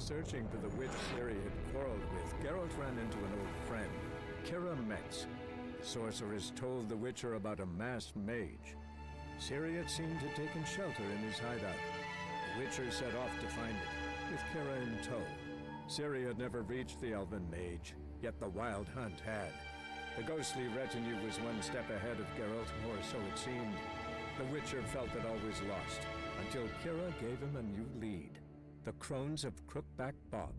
searching for the witch Ciri had quarreled with, Geralt ran into an old friend, Kira Metz. The sorceress told the Witcher about a masked mage. Ciri had seemed to have taken shelter in his hideout. The Witcher set off to find it, with Kira in tow. Ciri had never reached the elven mage, yet the wild hunt had. The ghostly retinue was one step ahead of Geralt, or so it seemed. The Witcher felt that all was lost, until Kira gave him a new lead. The Crones of Crookback Bog.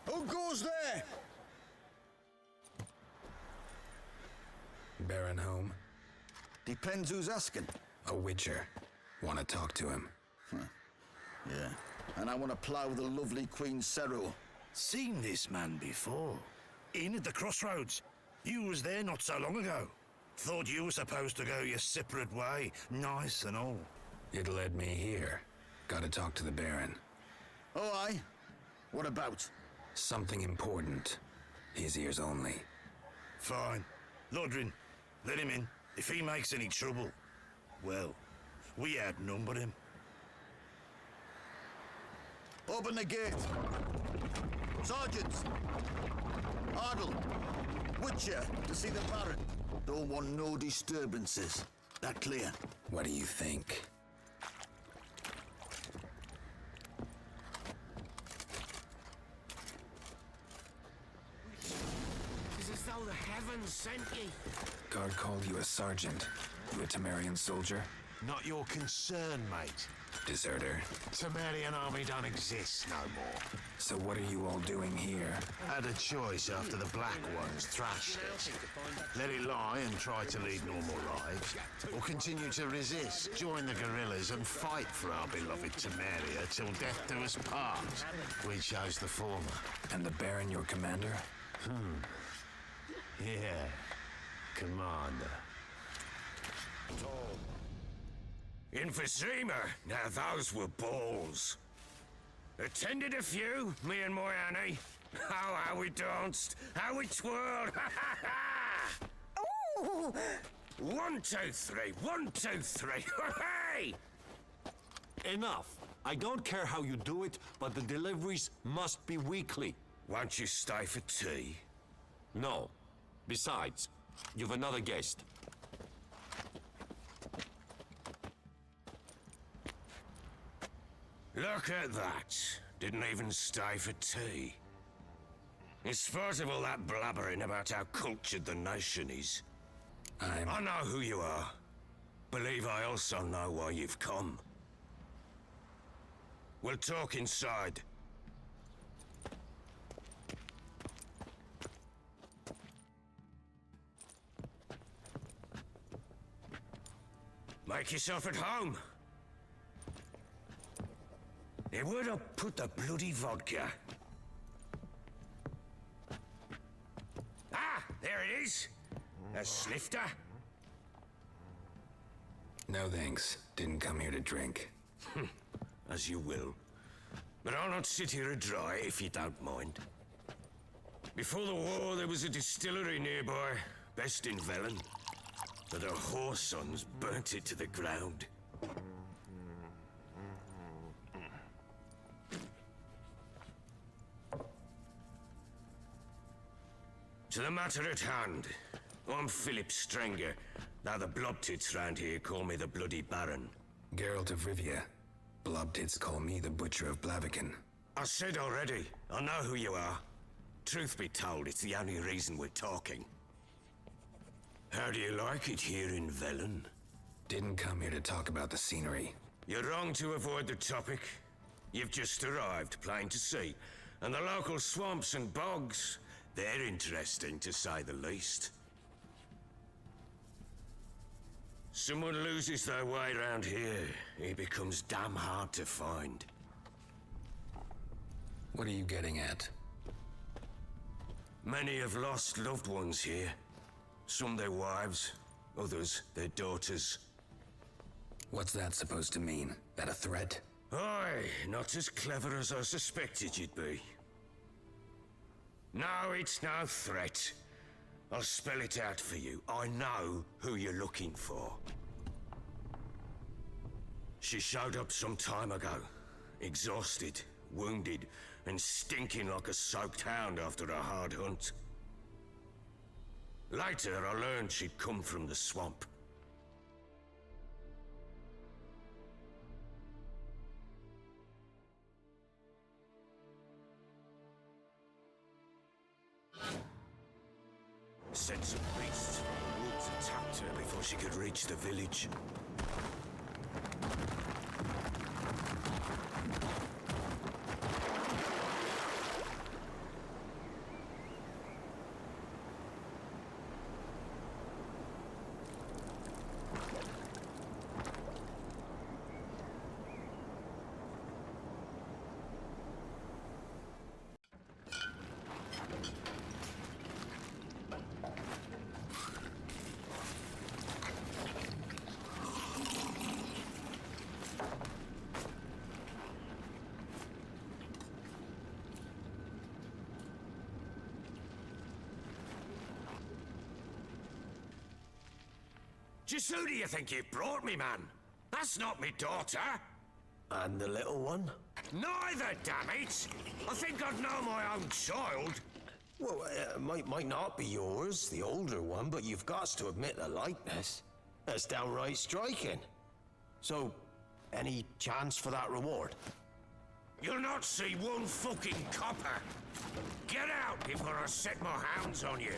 Who goes there? Baron home? Depends who's asking. A witcher. Want to talk to him. Yeah, and I want to plough the lovely Queen Seru. Seen this man before. In at the crossroads. You was there not so long ago. Thought you were supposed to go your separate way, nice and all. It led me here. Gotta talk to the Baron. Oh, aye? What about? Something important. His ears only. Fine. Lodrin, let him in. If he makes any trouble, well, we outnumber him. Open the gate. Sergeants! Ardle! Witcher, to see the Baron. Don't want no disturbances. That clear? What do you think? It's as though the heavens sent ye. Guard called you a sergeant. You a Temerian soldier? Not your concern, mate. Deserter. Temerian army don't exist no more. So what are you all doing here? Had a choice after the Black Ones thrashed us. Let it lie and try to lead normal lives, or continue to resist, join the guerrillas and fight for our beloved Temeria till death do us part. We chose the former. And the Baron your commander? Yeah, commander. Informacion, now those were balls. Attended a few, me and my Annie. Oh, how we danced, how we twirled, ha ha ha! Ooh! 1, 2, 3, 1, 2, 3, hey! Enough. I don't care how you do it, but the deliveries must be weekly. Won't you stay for tea? No. Besides, you've another guest. Look at that. Didn't even stay for tea. In spite of all that blabbering about how cultured the nation is, I know who you are. Believe I also know why you've come. We'll talk inside. Make yourself at home. Hey, where'd I put the bloody vodka? Ah, there it is. A slifter. No thanks. Didn't come here to drink. As you will. But I'll not sit here dry if you don't mind. Before the war, there was a distillery nearby, best in Velen. But our whore sons burnt it to the ground. To the matter at hand. I'm Philip Strenger. Now the blobtits round here call me the Bloody Baron. Geralt of Rivia. Blobtits call me the Butcher of Blaviken. I said already, I know who you are. Truth be told, it's the only reason we're talking. How do you like it here in Velen? Didn't come here to talk about the scenery. You're wrong to avoid the topic. You've just arrived, plain to see. And the local swamps and bogs, they're interesting to say the least. Someone loses their way around here, he becomes damn hard to find. What are you getting at? Many have lost loved ones here. Some their wives, others their daughters. What's that supposed to mean? That a threat? Aye, not as clever as I suspected you'd be. No, it's no threat. I'll spell it out for you. I know who you're looking for. She showed up some time ago. Exhausted, wounded, and stinking like a soaked hound after a hard hunt. Later, I learned she'd come from the swamp. Sent some beasts from the woods attacked her before she could reach the village. Just who do you think you brought me, man? That's not me daughter. And the little one? Neither, damn it! I think I'd know my own child. Well, might not be yours, the older one, but you've got to admit the likeness. That's downright striking. So, any chance for that reward? You'll not see one fucking copper. Get out before I set my hounds on you.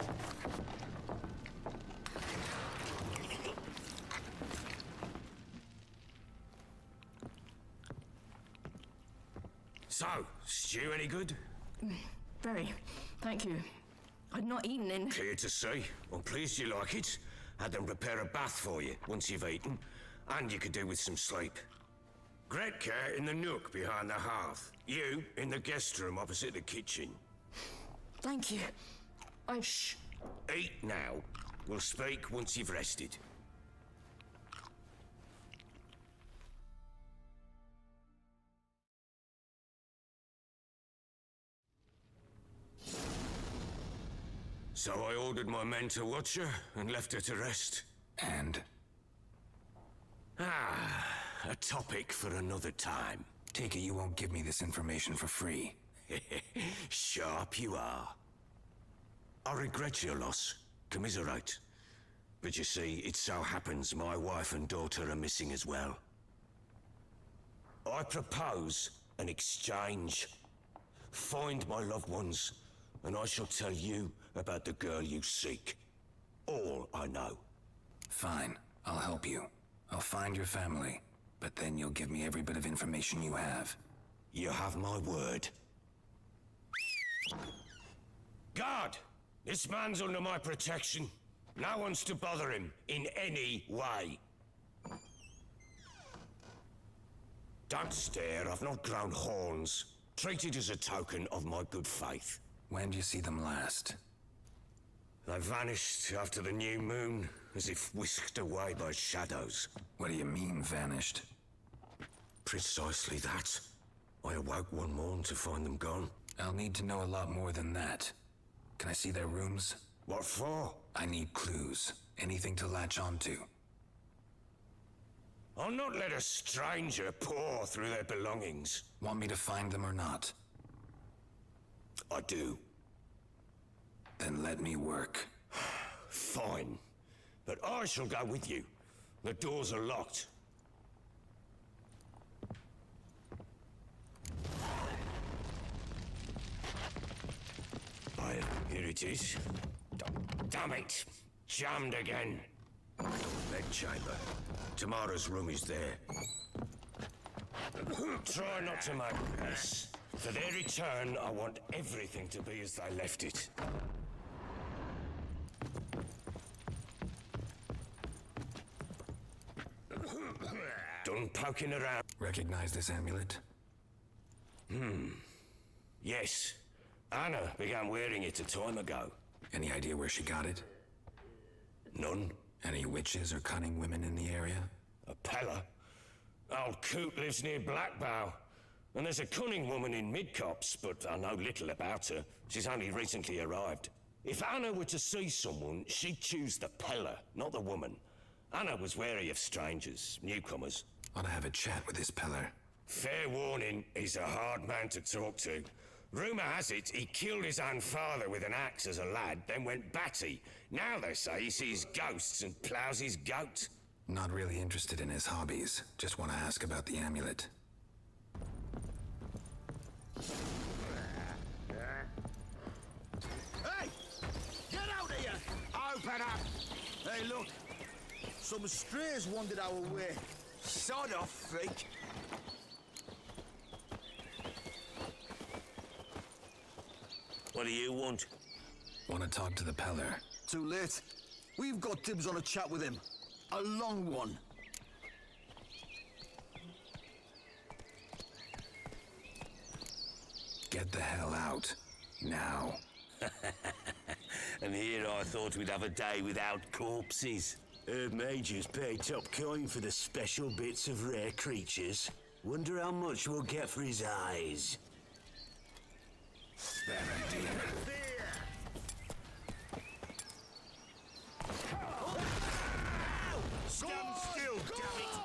So, stew any good? Very. Thank you. I'd not eaten in... Clear to see. I'm pleased you like it. Had them prepare a bath for you once you've eaten, and you could do with some sleep. Gretka in the nook behind the hearth. You in the guest room opposite the kitchen. Thank you. Shh. Eat now. We'll speak once you've rested. So I ordered my men to watch her and left her to rest. And? A topic for another time. Take it you won't give me this information for free. Sharp you are. I regret your loss. Commiserate. But you see, it so happens my wife and daughter are missing as well. I propose an exchange. Find my loved ones, and I shall tell you about the girl you seek. All I know. Fine, I'll help you. I'll find your family, but then you'll give me every bit of information you have. You have my word. Guard! This man's under my protection. No one's to bother him in any way. Don't stare, I've not grown horns. Treat it as a token of my good faith. When do you see them last? They vanished after the new moon, as if whisked away by shadows. What do you mean, vanished? Precisely that. I awoke one morn to find them gone. I'll need to know a lot more than that. Can I see their rooms? What for? I need clues. Anything to latch onto. I'll not let a stranger pore through their belongings. Want me to find them or not? I do. Then let me work. Fine. But I shall go with you. The doors are locked. Well, here it is. Damn it! Jammed again. Bed chamber. Tamara's room is there. Try not to make a mess. For their return, I want everything to be as they left it. Done poking around. Recognize this amulet? Yes. Anna began wearing it a time ago. Any idea where she got it? None. Any witches or cunning women in the area? A Pella. Old Coot lives near Blackbow. And there's a cunning woman in Midcopse, but I know little about her. She's only recently arrived. If Anna were to see someone, she'd choose the Pella, not the woman. Anna was wary of strangers, newcomers. Ought to have a chat with this Peller. Fair warning, he's a hard man to talk to. Rumour has it he killed his own father with an axe as a lad, then went batty. Now they say he sees ghosts and ploughs his goat. Not really interested in his hobbies. Just want to ask about the amulet. Hey! Get out of here! Open up! Hey, look. Some strays wandered our way. Sod off, freak. What do you want? Want to talk to the Peller. Too late. We've got dibs on a chat with him. A long one. Get the hell out. Now. And here I thought we'd have a day without corpses. Herb Majors pay top coin for the special bits of rare creatures. Wonder how much we'll get for his eyes. Bad idea. Stand still, damn it!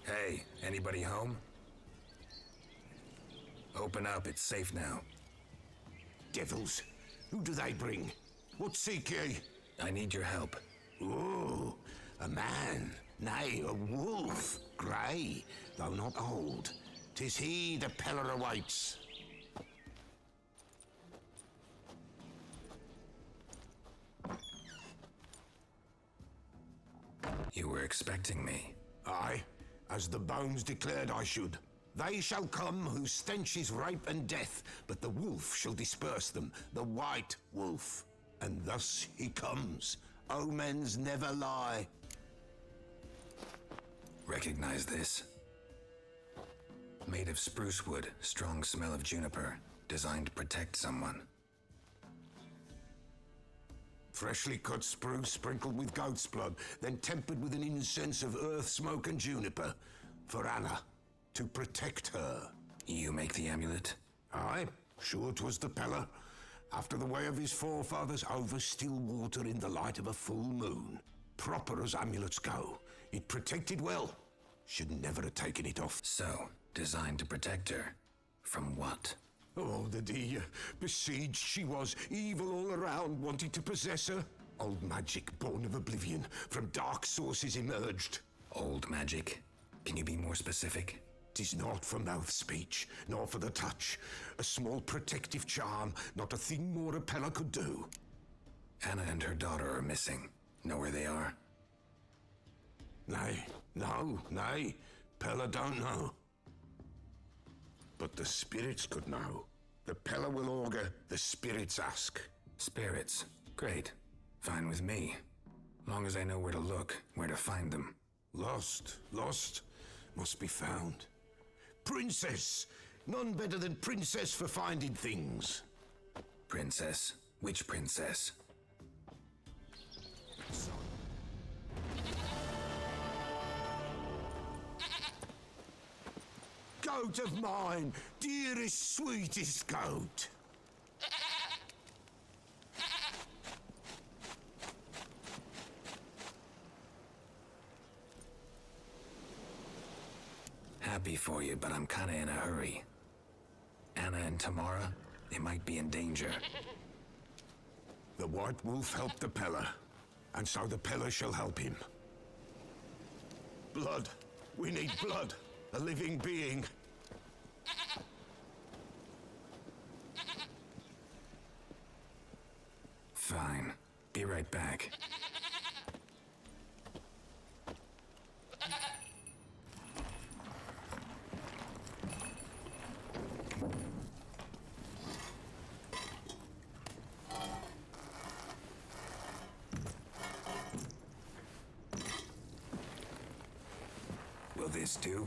Hey, anybody home? Open up, it's safe now. Devils, who do they bring? What seek ye? I need your help. Oh, a man, nay, a wolf, grey, though not old. 'Tis he the Peller awaits. You were expecting me. Aye, as the bones declared I should. They shall come whose stench is rape and death, but the wolf shall disperse them, the white wolf. And thus he comes. Omens never lie. Recognize this? Made of spruce wood, strong smell of juniper, designed to protect someone. Freshly cut spruce sprinkled with goat's blood, then tempered with an incense of earth, smoke, and juniper. For Anna, to protect her. You make the amulet? Aye, sure 'twas the Peller. After the way of his forefathers, over still water in the light of a full moon. Proper as amulets go. It protected well. Should never have taken it off. So, designed to protect her. From what? Oh, the dear. Besieged she was, evil all around, wanting to possess her. Old magic, born of oblivion, from dark sources emerged. Old magic? Can you be more specific? 'Tis not for mouth speech, nor for the touch. A small protective charm, not a thing more a Peller could do. Anna and her daughter are missing. Know where they are? Nay, nay. Peller don't know. But the spirits could know. The Peller will augur, the spirits ask. Spirits. Great. Fine with me. Long as I know where to look, where to find them. Lost, must be found. Princess! None better than Princess for finding things. Princess? Which princess? goat of mine, dearest, sweetest goat. Happy for you, but I'm kinda in a hurry. Anna and Tamara, they might be in danger. The White Wolf helped the Peller, and so the Peller shall help him. Blood. We need blood. A living being. Fine. Be right back. Will this do?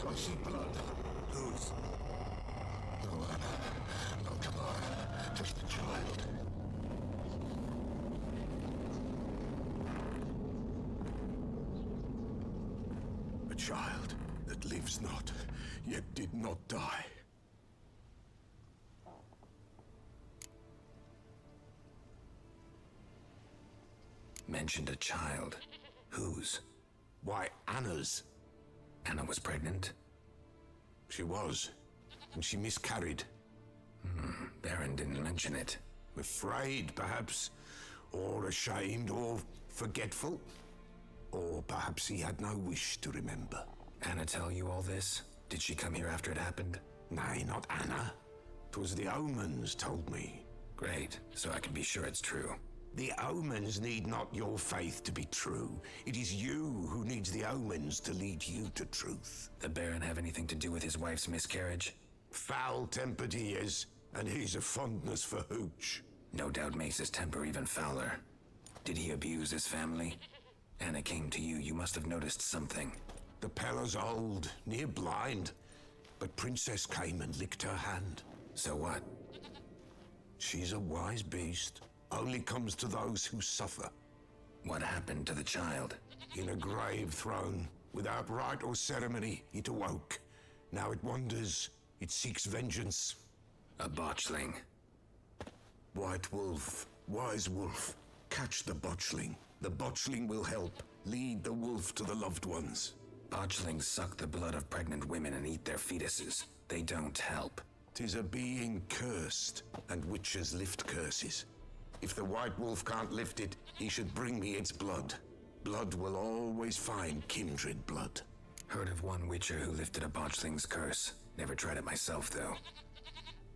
I see blood. Whose? No Anna, no Tamara, just the child. A child that lives not, yet did not die. Mentioned a child. Whose? Why, Anna's. Anna was pregnant? She was, and she miscarried. Baron didn't mention it. Afraid, perhaps, or ashamed, or forgetful. Or perhaps he had no wish to remember. Anna tell you all this? Did she come here after it happened? Nay, not Anna. 'Twas the omens told me. Great, so I can be sure it's true. The omens need not your faith to be true. It is you who needs the omens to lead you to truth. The Baron have anything to do with his wife's miscarriage? Foul-tempered he is, and he's a fondness for hooch. No doubt makes his temper even fouler. Did he abuse his family? Anna came to you, you must have noticed something. The Peller's old, near blind, but Princess came and licked her hand. So what? She's a wise beast. Only comes to those who suffer. What happened to the child? In a grave thrown, without rite or ceremony, it awoke. Now it wanders, it seeks vengeance. A botchling. White Wolf, wise wolf, catch the botchling. The botchling will help, lead the wolf to the loved ones. Botchlings suck the blood of pregnant women and eat their fetuses. They don't help. 'Tis a being cursed, and witches lift curses. If the White Wolf can't lift it, he should bring me its blood. Blood will always find kindred blood. Heard of one witcher who lifted a botchling's curse. Never tried it myself, though.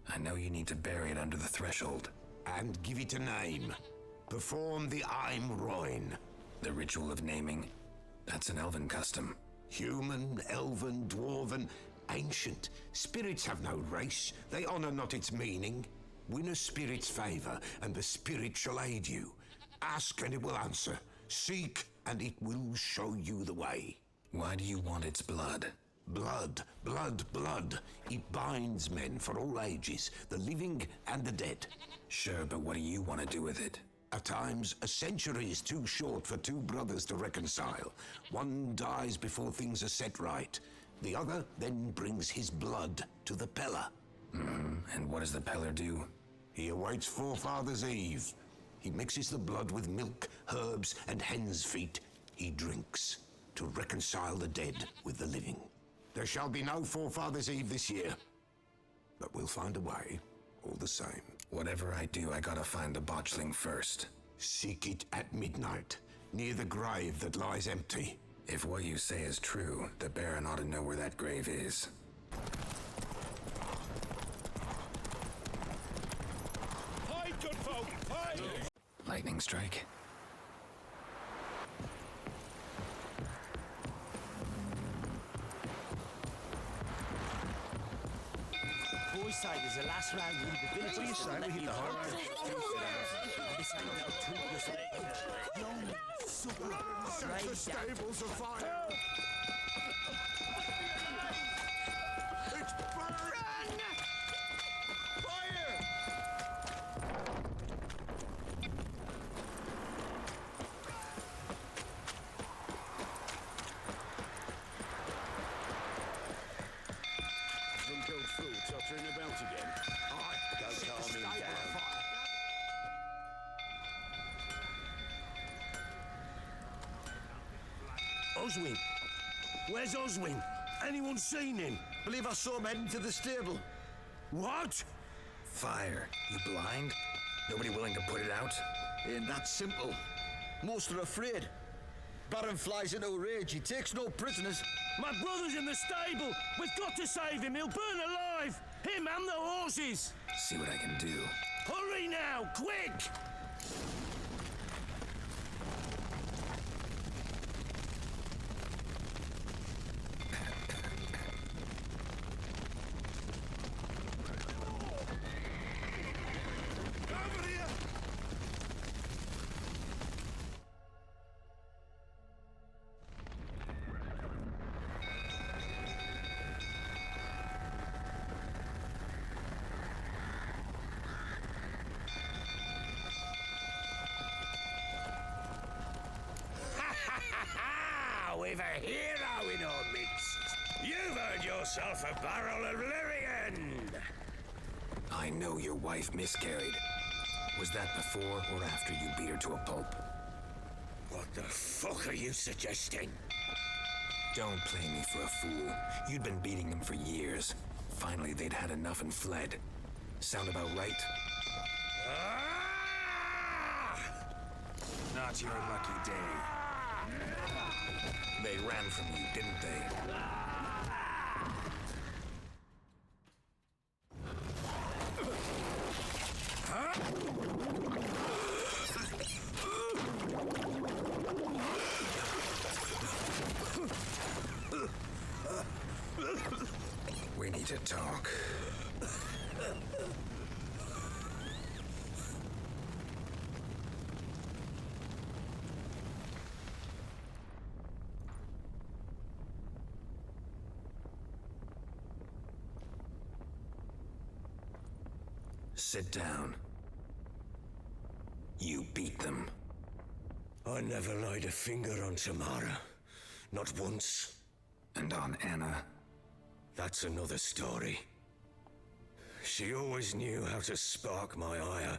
I know you need to bury it under the threshold. And give it a name. Perform the Aim Roin. The ritual of naming? That's an elven custom. Human, elven, dwarven, ancient. Spirits have no race. They honor not its meaning. Win a spirit's favor, and the spirit shall aid you. Ask, and it will answer. Seek, and it will show you the way. Why do you want its blood? Blood, blood, blood. It binds men for all ages, the living and the dead. Sure, but what do you want to do with it? At times, a century is too short for two brothers to reconcile. One dies before things are set right. The other then brings his blood to the Peller. And what does the Peller do? He awaits Forefather's Eve. He mixes the blood with milk, herbs, and hen's feet. He drinks to reconcile the dead with the living. There shall be no Forefather's Eve this year. But we'll find a way, all the same. Whatever I do, I gotta find the botchling first. Seek it at midnight, near the grave that lies empty. If what you say is true, the Baron ought to know where that grave is. lightning strike. Boys' side is the last round. We the village. Boys' side, we hit the hard round. This side now, toothless. Set the stables afire! It's burning! Fire! Drunk-old fool tottering about again. Don't calm him down. Oswin! Where's Oswin? Anyone seen him? Believe I saw him heading to the stable. What? Fire. You blind? Nobody willing to put it out? Ain't that simple. Most are afraid. Baron flies into a rage. He takes no prisoners. My brother's in the stable! We've got to save him! He'll burn alive! Him and the horses! See what I can do. Hurry now! Quick! We've a hero in our midst. You've earned yourself a barrel of Lyrian. I know your wife miscarried. Was that before or after you beat her to a pulp? What the fuck are you suggesting? Don't play me for a fool. You'd been beating them for years. Finally, they'd had enough and fled. Sound about right? Not your lucky day. They ran from you, didn't they? We need to talk. Sit down. You beat them. I never laid a finger on Tamara. Not once. And on Anna. That's another story. She always knew how to spark my ire.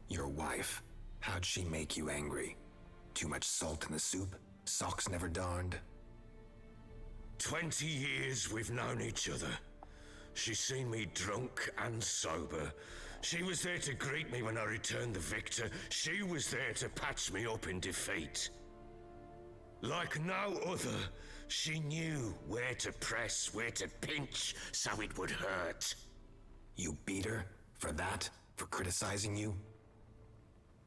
Your wife. How'd she make you angry? Too much salt in the soup? Socks never darned? 20 years we've known each other. She's seen me drunk and sober. She was there to greet me when I returned the victor. She was there to patch me up in defeat. Like no other, she knew where to press, where to pinch, so it would hurt. You beat her? For that? For criticizing you?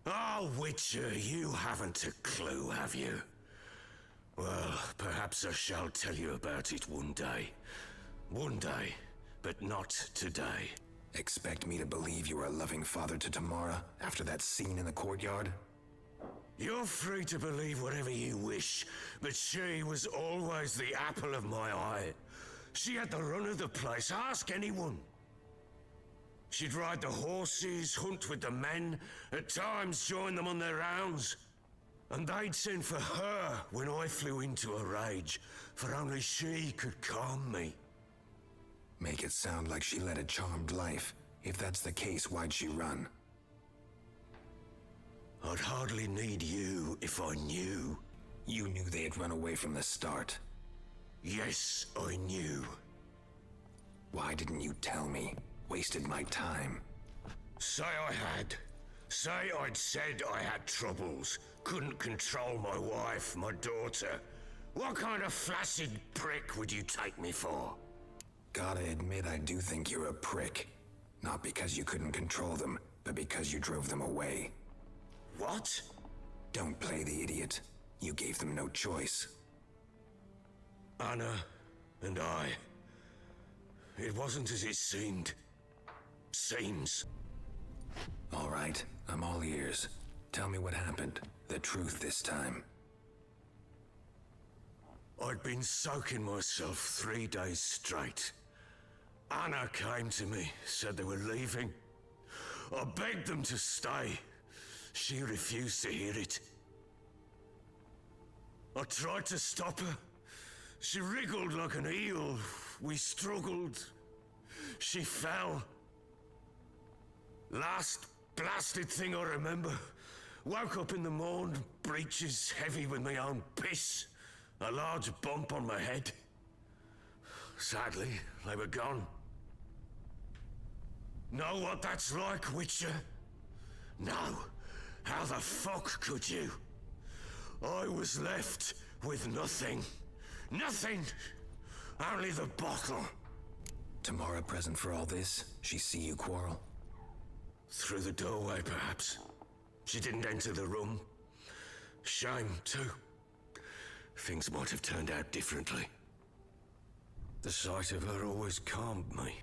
Oh, Witcher, you haven't a clue, have you? Well, perhaps I shall tell you about it one day. One day, but not today. Expect me to believe you were a loving father to Tamara after that scene in the courtyard? You're free to believe whatever you wish, but she was always the apple of my eye. She had the run of the place, ask anyone. She'd ride the horses, hunt with the men, at times join them on their rounds. And they'd send for her when I flew into a rage, for only she could calm me. Make it sound like she led a charmed life. If that's the case, why'd she run? I'd hardly need you if I knew. You knew they had run away from the start. Yes, I knew. Why didn't you tell me? Wasted my time. Say I had. Say I'd said I had troubles. Couldn't control my wife, my daughter. What kind of flaccid prick would you take me for? Gotta admit, I do think you're a prick. Not because you couldn't control them, but because you drove them away. What? Don't play the idiot. You gave them no choice. Anna and I. It wasn't as it seemed. Seems. All right, I'm all ears. Tell me what happened. The truth this time. I'd been soaking myself 3 days straight. Anna came to me, said they were leaving. I begged them to stay. She refused to hear it. I tried to stop her. She wriggled like an eel. We struggled. She fell. Last blasted thing I remember. Woke up in the morn, breeches heavy with my own piss. A large bump on my head. Sadly, they were gone. Know what that's like, Witcher? No. How the fuck could you? I was left with nothing. Nothing! Only the bottle. Tamara present for all this? She see you quarrel? Through the doorway, perhaps. She didn't enter the room. Shame, too. Things might have turned out differently. The sight of her always calmed me.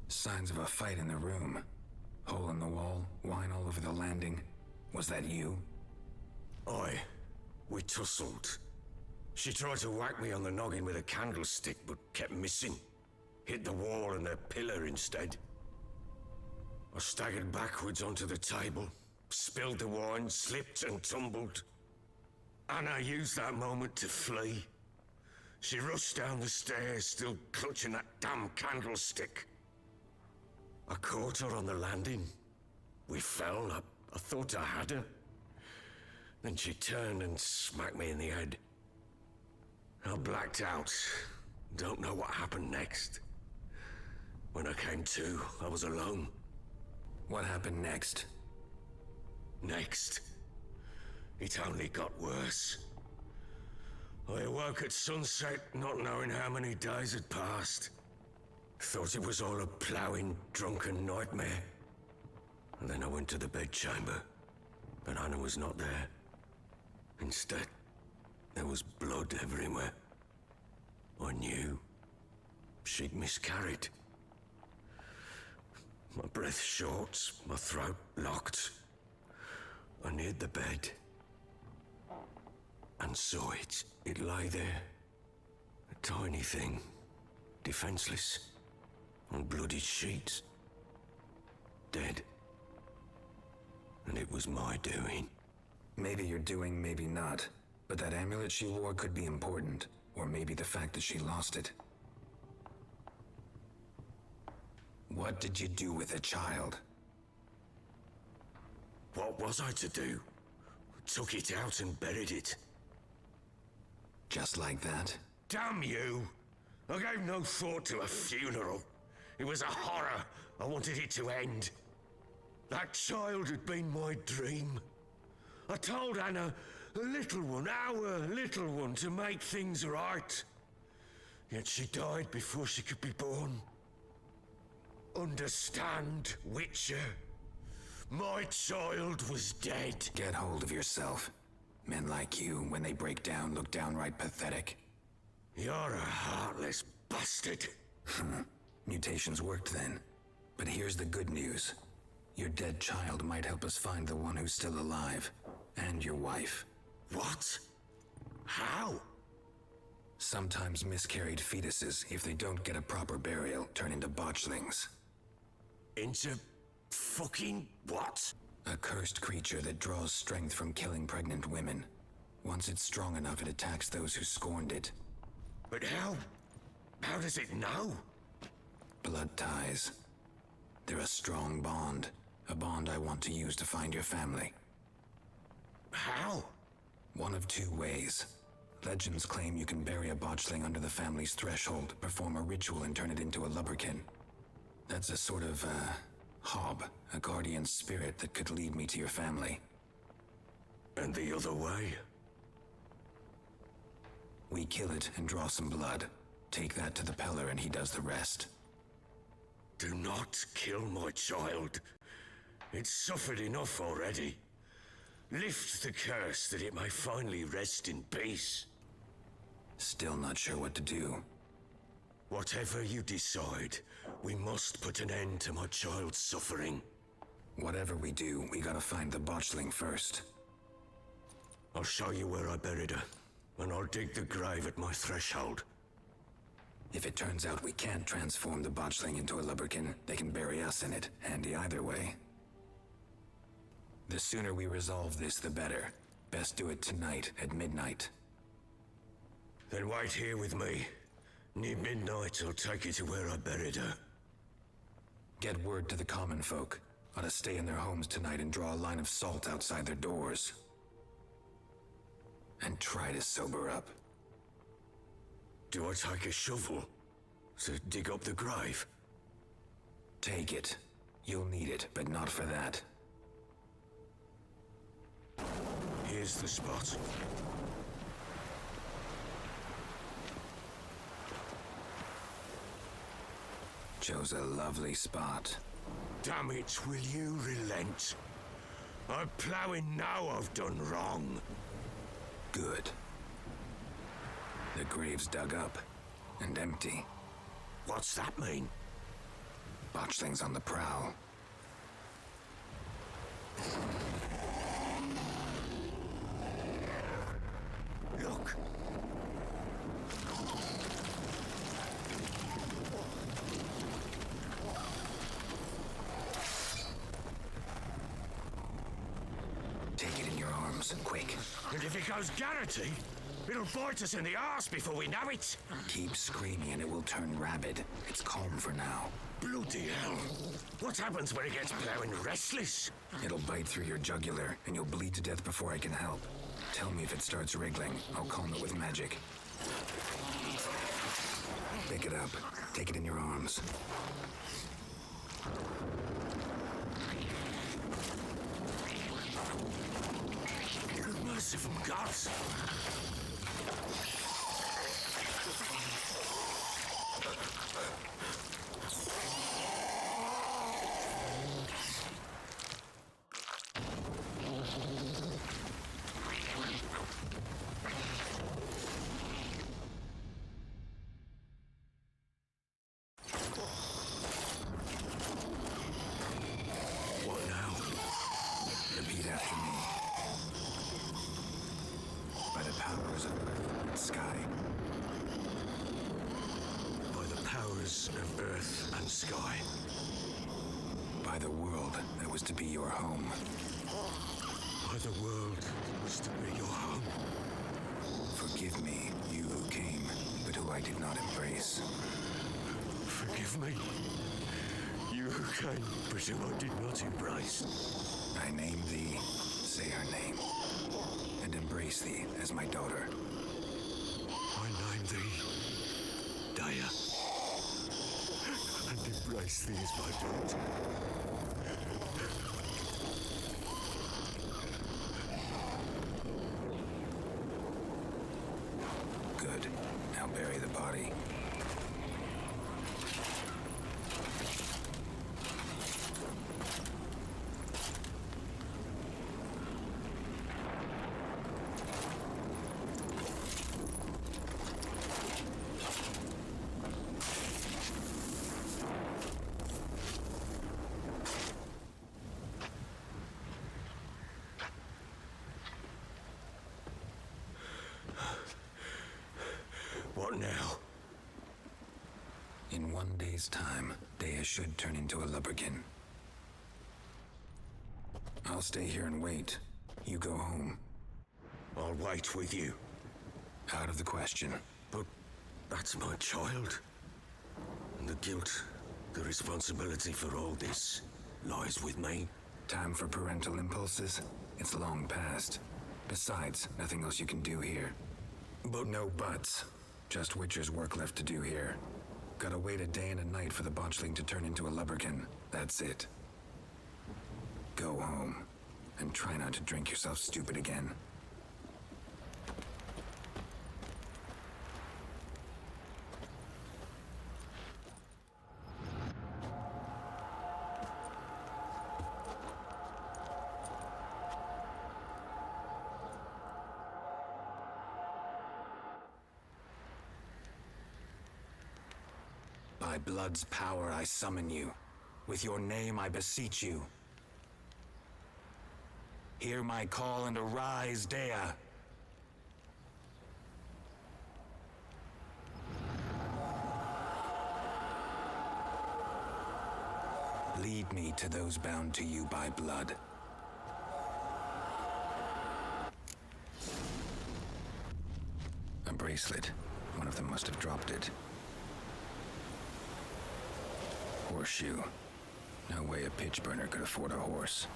Signs of a fight in the room. Hole in the wall, wine all over the landing. Was that you? We tussled. She tried to whack me on the noggin with a candlestick, but kept missing. Hit the wall and a pillar instead. I staggered backwards onto the table, spilled the wine, slipped and tumbled. Anna used that moment to flee. She rushed down the stairs, still clutching that damn candlestick. I caught her on the landing. We fell. I thought I had her. Then she turned and smacked me in the head. I blacked out. Don't know what happened next. When I came to, I was alone. What happened next? Next? It only got worse. I awoke at sunset, not knowing how many days had passed. Thought it was all a ploughing, drunken nightmare. And then I went to the bedchamber, but Anna was not there. Instead, there was blood everywhere. I knew she'd miscarried. My breath short, my throat locked. I neared the bed and saw it. It lay there, a tiny thing, defenseless, on bloodied sheets, dead. And it was my doing. Maybe you're doing, maybe not. But that amulet she wore could be important. Or maybe the fact that she lost it. What did you do with a child? What was I to do? Took it out and buried it. Just like that? Damn you! I gave no thought to a funeral. It was a horror. I wanted it to end. That child had been my dream. I told Anna, the little one, our little one, to make things right. Yet she died before she could be born. Understand, Witcher? My child was dead. Get hold of yourself. Men like you, when they break down, look downright pathetic. You're a heartless bastard. Mutations worked then. But here's the good news. Your dead child might help us find the one who's still alive. And your wife. What? How? Sometimes miscarried fetuses, if they don't get a proper burial, turn into botchlings. Into fucking what? A cursed creature that draws strength from killing pregnant women. Once it's strong enough, it attacks those who scorned it. But how? How does it know? Blood ties. They're a strong bond. A bond I want to use to find your family. How? One of two ways. Legends claim you can bury a botchling under the family's threshold, perform a ritual and turn it into a lubberkin. That's a sort of, hob, a guardian spirit that could lead me to your family. And the other way? We kill it and draw some blood. Take that to the Peller and he does the rest. Do not kill my child. It's suffered enough already. Lift the curse that it may finally rest in peace. Still not sure what to do. Whatever you decide, we must put an end to my child's suffering. Whatever we do, we gotta find the botchling first. I'll show you where I buried her, and I'll dig the grave at my threshold. If it turns out we can't transform the botchling into a lubberkin, they can bury us in it. Handy either way. The sooner we resolve this, the better. Best do it tonight at midnight. Then wait here with me. Near midnight, I'll take you to where I buried her. Get word to the common folk. Ought to stay in their homes tonight and draw a line of salt outside their doors. And try to sober up. Do I take a shovel to dig up the grave? Take it. You'll need it, but not for that. Here's the spot. Chose a lovely spot. Damn it, will you relent? I'm ploughing now I've done wrong. Good. The grave's dug up and empty. What's that mean? Botchling's on the prowl. Look. Take it in your arms, quick. And if it goes Garrity, it'll bite us in the arse before we know it. Keep screaming and it will turn rabid. It's calm for now. Bloody hell. What happens when it gets ploughing restless? It'll bite through your jugular and you'll bleed to death before I can help. Tell me if it starts wriggling. I'll calm it with magic. Pick it up. Take it in your arms. Merciful gods! What now? Repeat after me. By the powers of earth and sky. By the powers of earth and sky. By the world that was to be your home. By the world that was to be your home. Forgive me, you who came, but who I did not embrace. Forgive me. You who came, but who I did not embrace. I name thee, say her name, and embrace thee as my daughter. I name thee, Daya, and embrace thee as my daughter. Good. Now bury the body. What now? In 1 day's time, Dea should turn into a lubberkin. I'll stay here and wait. You go home. I'll wait with you. Out of the question. But that's my child. And the guilt, the responsibility for all this lies with me. Time for parental impulses? It's long past. Besides, nothing else you can do here. But No buts. Just Witcher's work left to do here. Gotta wait a day and a night for the botchling to turn into a lubberkin. That's it. Go home. And try not to drink yourself stupid again. By blood's power I summon you. With your name I beseech you. Hear my call and arise, Dea. Lead me to those bound to you by blood. A bracelet. One of them must have dropped it. Horseshoe. No way a pitch burner could afford a horse.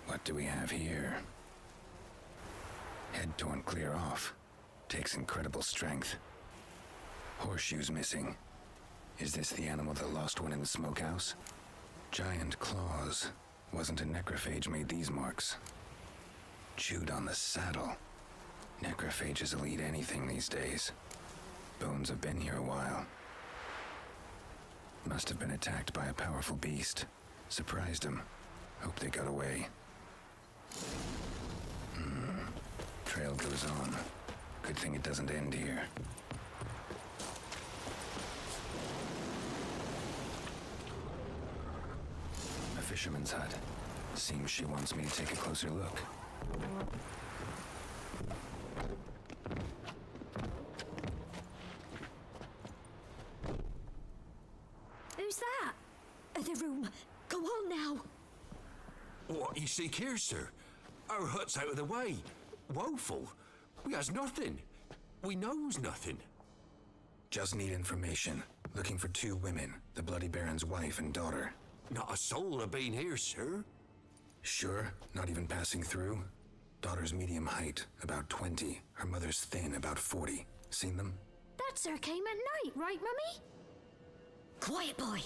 What do we have here? Head torn clear off. Takes incredible strength. Horseshoes missing. Is this the animal that lost one in the smokehouse? Giant claws. Wasn't a necrophage made these marks. Chewed on the saddle. Necrophages will eat anything these days. Bones have been here a while. Must have been attacked by a powerful beast. Surprised them. Hope they got away. Trail goes on. Good thing it doesn't end here. A fisherman's hut. Seems she wants me to take a closer look. Who's that? The room. Go on now. What you seek here, sir? Our hut's out of the way. Woeful. We has nothing. We knows nothing. Just need information. Looking for 2 women. The Bloody Baron's wife and daughter. Not a soul have been here, sir. Sure? Not even passing through? Daughter's medium height, about 20. Her mother's thin, about 40. Seen them? That sir came at night, right, Mummy? Quiet, boy.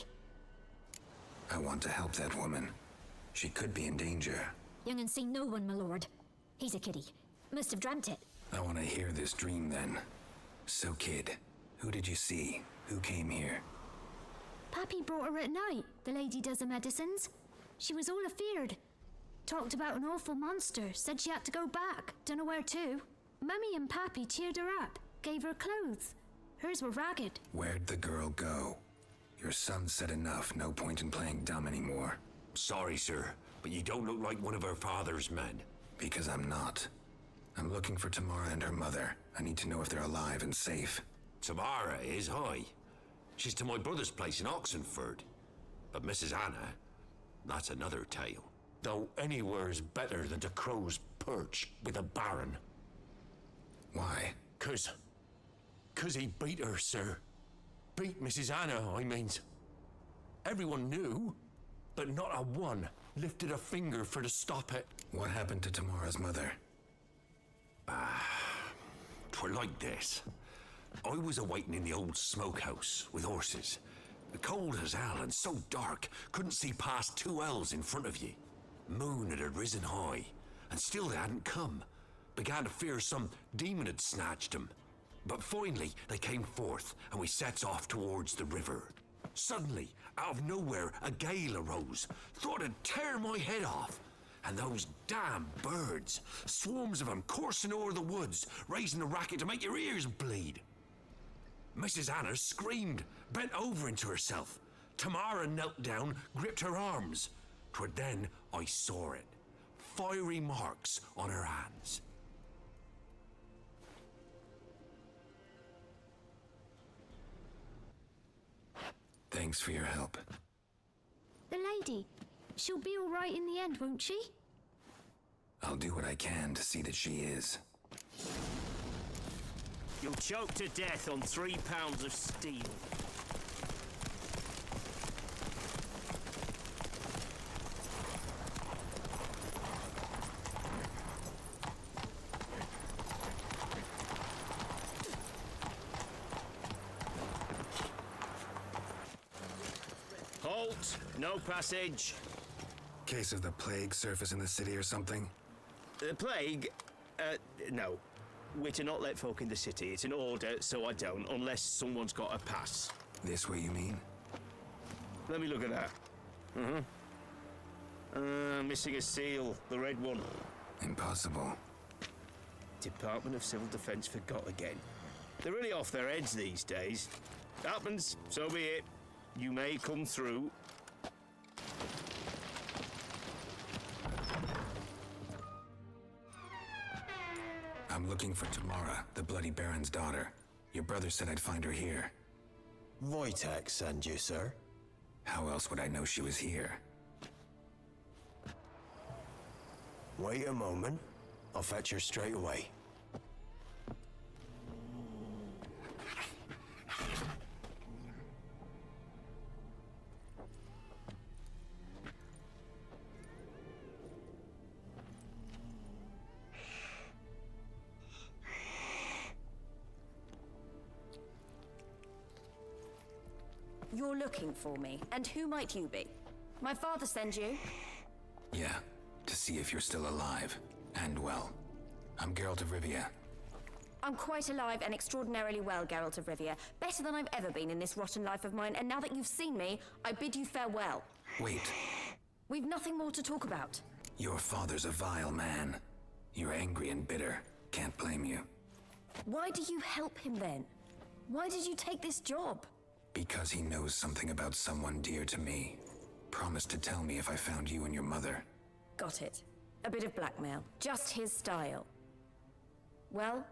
I want to help that woman. She could be in danger. Young and seen no one, my lord. He's a kiddie. Must have dreamt it. I want to hear this dream then. So kid, who did you see? Who came here? Pappy brought her at night. The lady does the medicines. She was all afeared. Talked about an awful monster. Said she had to go back. Dunno where to. Mummy and Pappy cheered her up. Gave her clothes. Hers were ragged. Where'd the girl go? Your son said enough. No point in playing dumb anymore. Sorry, sir, but you don't look like one of her father's men. Because I'm not. I'm looking for Tamara and her mother. I need to know if they're alive and safe. Tamara is, hi. She's to my brother's place in Oxenford. But Mrs. Anna, that's another tale. Though anywhere's better than to crow's perch with a baron. Why? 'Cause he beat her, sir. Beat Mrs. Anna, I means. Everyone knew, but not a one lifted a finger for to stop it. What happened to Tamara's mother? 'Twere like this. I was awaiting in the old smokehouse with horses. Cold as hell and so dark, couldn't see past 2 ells in front of ye. Moon had risen high, and still they hadn't come. Began to fear some demon had snatched them. But finally, they came forth, and we sets off towards the river. Suddenly, out of nowhere, a gale arose. Thought it'd tear my head off. And those damn birds, swarms of them coursing over the woods, raising a racket to make your ears bleed. Mrs. Anna screamed, bent over into herself. Tamara knelt down, gripped her arms. 'Twere then I saw it. Fiery marks on her hands. Thanks for your help. The lady. She'll be all right in the end, won't she? I'll do what I can to see that she is. You'll choke to death on 3 pounds of steel. Halt! No passage. Case of the plague surface in the city or something? The plague? No. We're to not let folk in the city. It's an order, so I don't, unless someone's got a pass. This way, you mean? Let me look at that. Missing a seal, the red one. Impossible. Department of Civil Defence forgot again. They're really off their heads these days. Happens, so be it. You may come through. I'm looking for Tamara, the Bloody Baron's daughter. Your brother said I'd find her here. Wojtek send you, sir. How else would I know she was here? Wait a moment. I'll fetch her straight away. You're looking for me, and who might you be? My father sends you? Yeah, to see if you're still alive. And well. I'm Geralt of Rivia. I'm quite alive and extraordinarily well, Geralt of Rivia. Better than I've ever been in this rotten life of mine, and now that you've seen me, I bid you farewell. Wait. We've nothing more to talk about. Your father's a vile man. You're angry and bitter. Can't blame you. Why do you help him then? Why did you take this job? Because he knows something about someone dear to me. Promised to tell me if I found you and your mother. Got it. A bit of blackmail. Just his style. Well,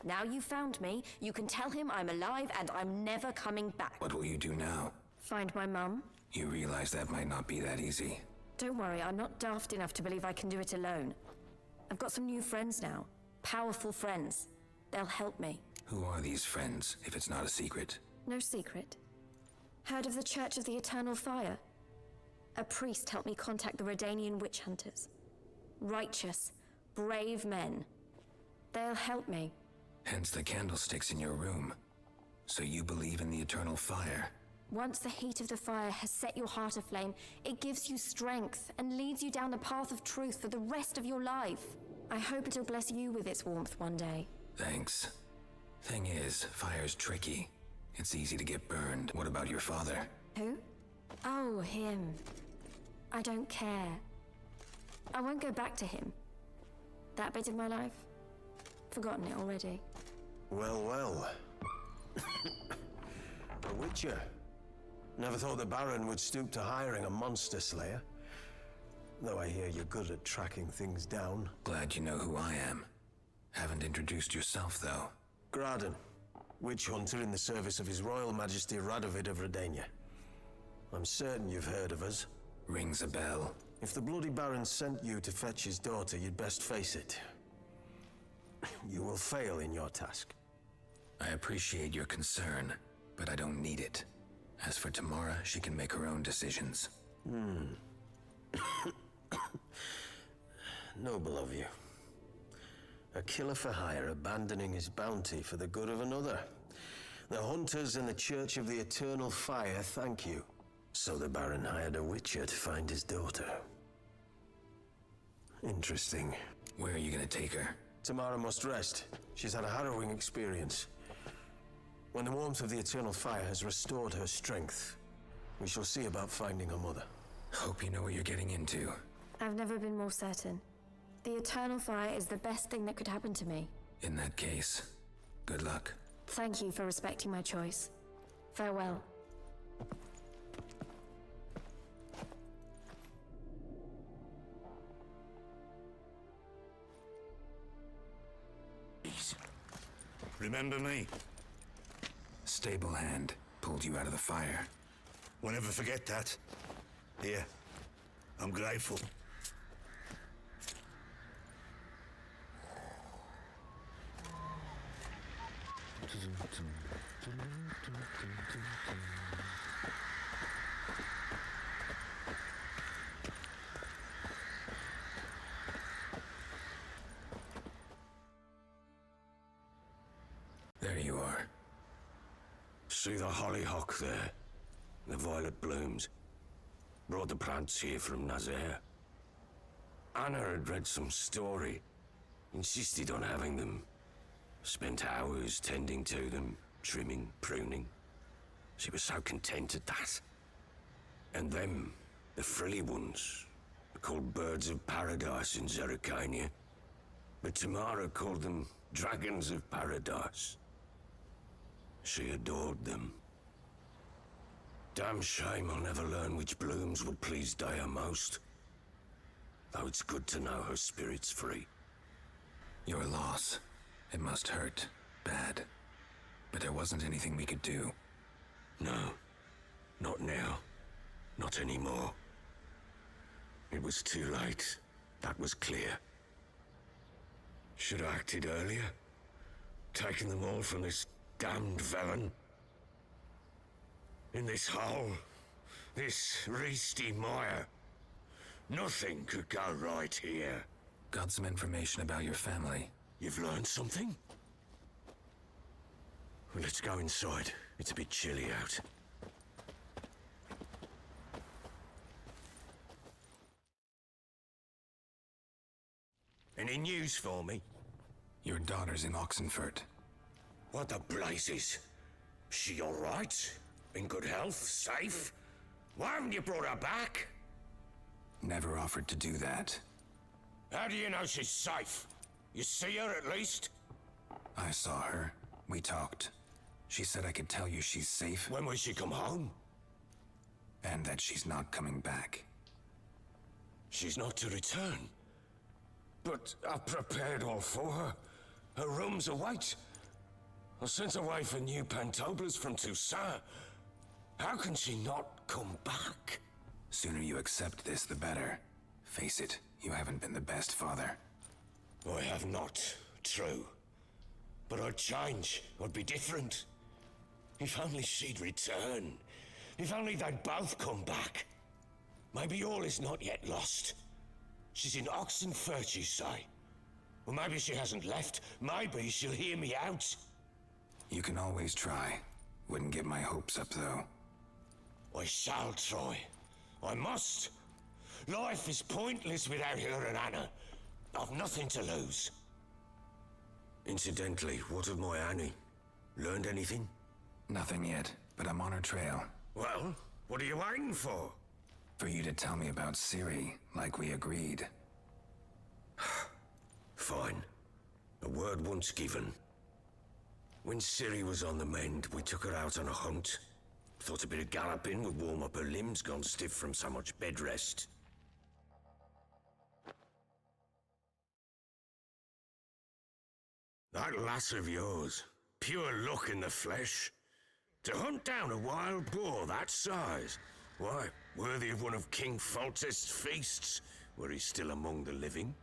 now you've found me, you can tell him I'm alive and I'm never coming back. What will you do now? Find my mum? You realize that might not be that easy. Don't worry, I'm not daft enough to believe I can do it alone. I've got some new friends now. Powerful friends. They'll help me. Who are these friends, if it's not a secret? No secret. Heard of the Church of the Eternal Fire? A priest helped me contact the Redanian witch hunters. Righteous, brave men. They'll help me. Hence the candlesticks in your room. So you believe in the eternal fire? Once the heat of the fire has set your heart aflame, it gives you strength and leads you down the path of truth for the rest of your life. I hope it'll bless you with its warmth one day. Thanks. Thing is, fire's tricky. It's easy to get burned. What about your father? Who? Oh, him. I don't care. I won't go back to him. That bit of my life? Forgotten it already. Well, well. A witcher. Never thought the Baron would stoop to hiring a monster slayer. Though I hear you're good at tracking things down. Glad you know who I am. Haven't introduced yourself, though. Graden. Witch hunter in the service of His Royal Majesty Radovid of Redania. I'm certain you've heard of us. Rings a bell. If the Bloody Baron sent you to fetch his daughter, you'd best face it. You will fail in your task. I appreciate your concern, but I don't need it. As for Tamara, she can make her own decisions. Noble of you. A killer for hire abandoning his bounty for the good of another. The hunters in the Church of the Eternal Fire thank you. So the Baron hired a witcher to find his daughter. Interesting. Where are you gonna take her? Tamara must rest. She's had a harrowing experience. When the warmth of the Eternal Fire has restored her strength, we shall see about finding her mother. Hope you know what you're getting into. I've never been more certain. The Eternal Fire is the best thing that could happen to me. In that case, good luck. Thank you for respecting my choice. Farewell. Remember me? Stable hand pulled you out of the fire. We'll never forget that. Here, I'm grateful. There you are. See the hollyhock there? The violet blooms. Brought the plants here from Nazaire. Anna had read some story. Insisted on having them. Spent hours tending to them, trimming, pruning. She was so content at that. And them, the frilly ones, called birds of paradise in Zerrikania. but Tamara called them dragons of paradise. She adored them. Damn shame I'll never learn which blooms would please Dea most. Though it's good to know her spirit's free. Your loss. It must hurt. Bad. But there wasn't anything we could do. No. Not now. Not anymore. It was too late. That was clear. Should have acted earlier. Taken them all from this damned Velen. In this hole. This reesty mire. Nothing could go right here. Got some information about your family. You've learned something? Well, let's go inside. It's a bit chilly out. Any news for me? Your daughter's in Oxenfurt. What the blazes? She all right? In good health? Safe? Why haven't you brought her back? Never offered to do that. How do you know she's safe? You see her at least? I saw her. We talked. She said I could tell you she's safe. When will she come home? And that she's not coming back. She's not to return. But I've prepared all for her. Her rooms await. I sent away for new Pantoblas from Toussaint. How can she not come back? Sooner you accept this, the better. Face it, you haven't been the best father. I have not, true. But I'd change, I'd be different. If only she'd return. If only they'd both come back. Maybe all is not yet lost. She's in Oxenfurt, you say? Well, maybe she hasn't left. Maybe she'll hear me out. You can always try. Wouldn't get my hopes up, though. I shall try. I must. Life is pointless without her and Anna. I've nothing to lose. Incidentally, what of my Annie? Learned anything? Nothing yet, but I'm on her trail. Well, what are you waiting for? For you to tell me about Ciri, like we agreed. Fine. A word once given. When Ciri was on the mend, we took her out on a hunt. Thought a bit of galloping would warm up her limbs gone stiff from so much bed rest. That lass of yours, pure luck in the flesh. To hunt down a wild boar that size, why, worthy of one of King Foltest's feasts, were he still among the living.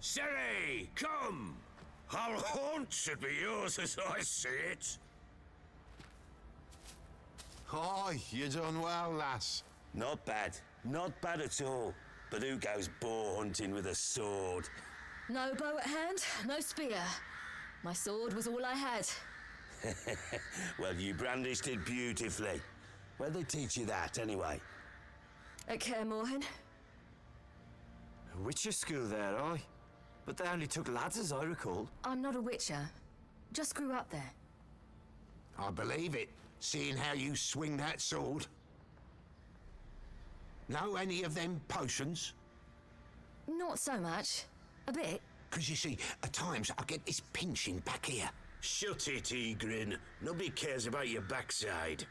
Ciri, come! Our haunt should be yours as I see it. Aye, you done well, lass. Not bad. Not bad at all. But who goes boar hunting with a sword? No bow at hand, no spear. My sword was all I had. Well, you brandished it beautifully. Where'd they teach you that, anyway? At Kaer Morhen. A witcher school there, aye? But they only took lads, as I recall. I'm not a witcher. Just grew up there. I believe it, seeing how you swing that sword. Know any of them potions? Not so much. A bit. 'Cause you see, at times I get this pinching back here. Shut it, Egrin. Nobody cares about your backside.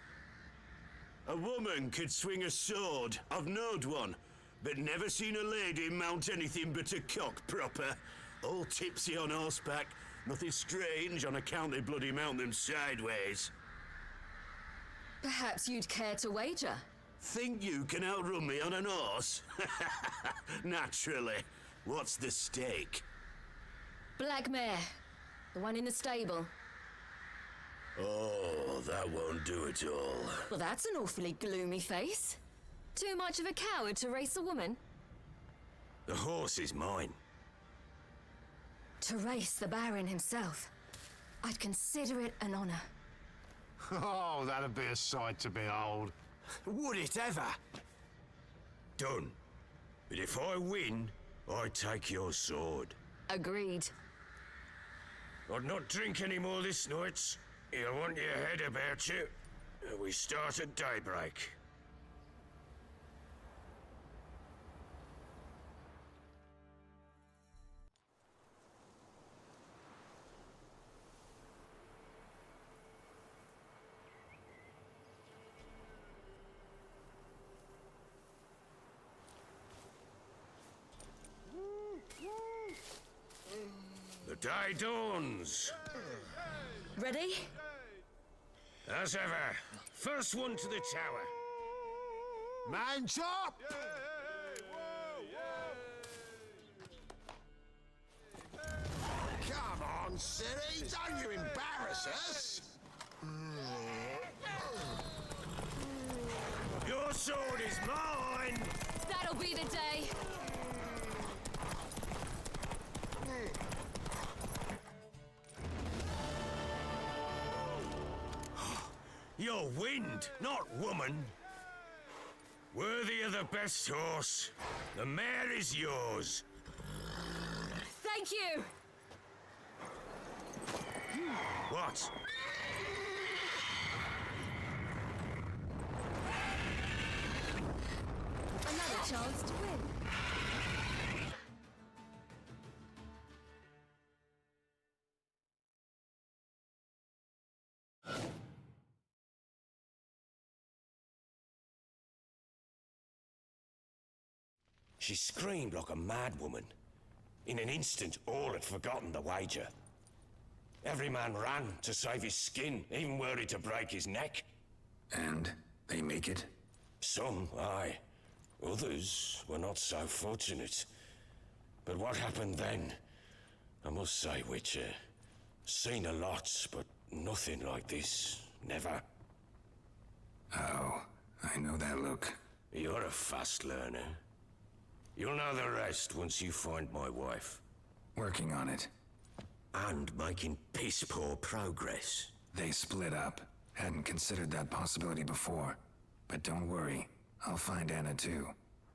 A woman could swing a sword. I've knowed one. But never seen a lady mount anything but a cock proper. All tipsy on horseback. Nothing strange on account they bloody mount them sideways. Perhaps you'd care to wager? Think you can outrun me on an horse? Naturally. What's the stake? Black mare. The one in the stable. Oh, that won't do it all. Well, that's an awfully gloomy face. Too much of a coward to race a woman? The horse is mine. To race the Baron himself. I'd consider it an honor. Oh, that'd be a sight to behold. Would it ever? Done. But if I win, I take your sword. Agreed. I'd not drink any more this night. You'll want your head about you. We start at daybreak. day dawns. Ready? As ever, first one to the tower. Man chop! Come on, Siri, don't you embarrass us! Your sword is mine! That'll be the day. You're wind, not woman. Worthy of the best horse. The mare is yours. Thank you. What? Another chance to win. She screamed like a mad woman. In an instant, all had forgotten the wager. Every man ran to save his skin, even worried to break his neck. And they make it? Some, aye. Others were not so fortunate. But what happened then? I must say, Witcher, seen a lot, but nothing like this. Never. Oh, I know that look. You're a fast learner. You'll know the rest once you find my wife. Working on it. And making piss-poor progress. They split up. Hadn't considered that possibility before. But don't worry, I'll find Anna too.